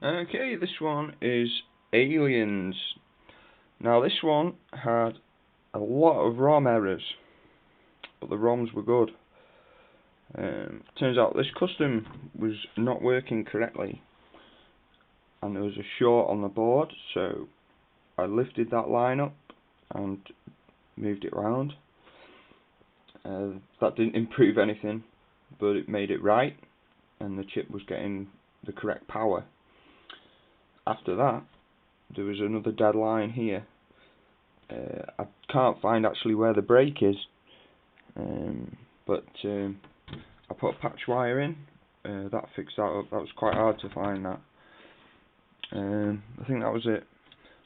Okay, this one is Aliens. Now this one had a lot of ROM errors, but the ROMs were good. Turns out this custom was not working correctly, and there was a short on the board, so I lifted that line up and moved it round. That didn't improve anything, but it made it right, and the chip was getting the correct power. After that, there was another dead line here. I can't find actually where the break is, but I put a patch wire in. That fixed that up. That was quite hard to find that. I think that was it.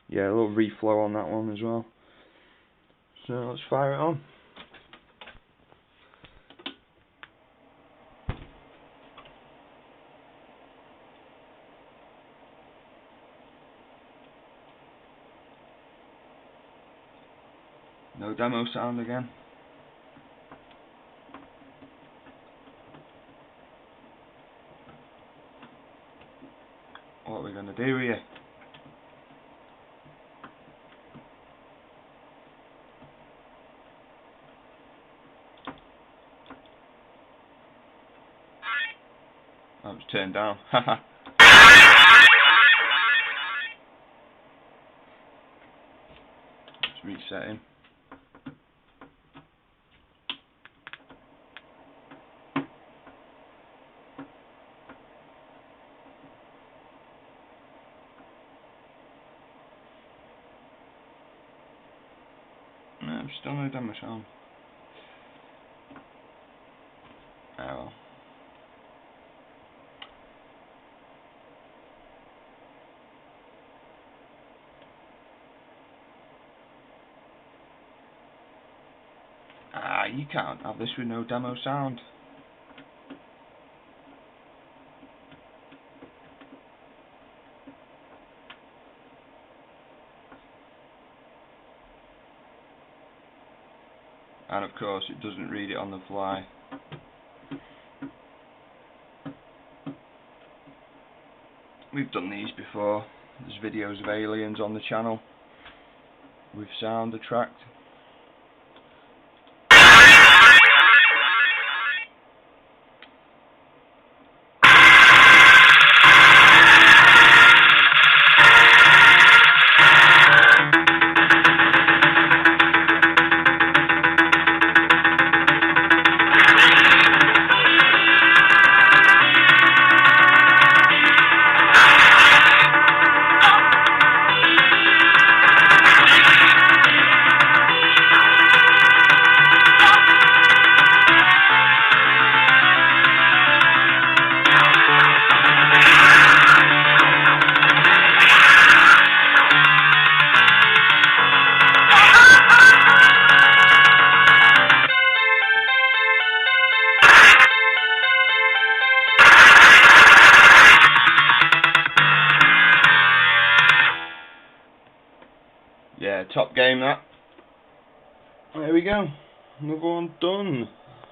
Yeah, a little reflow on that one as well. So let's fire it on. No demo sound again. What are we going to do here? That was turned down. Haha. Let's reset him. No, still no demo sound. Oh well. You can't have this with no demo sound. And of course it doesn't read it on the fly. We've done these before. There's videos of Aliens on the channel with sound attract. Yeah, top game that. There we go. Another one done.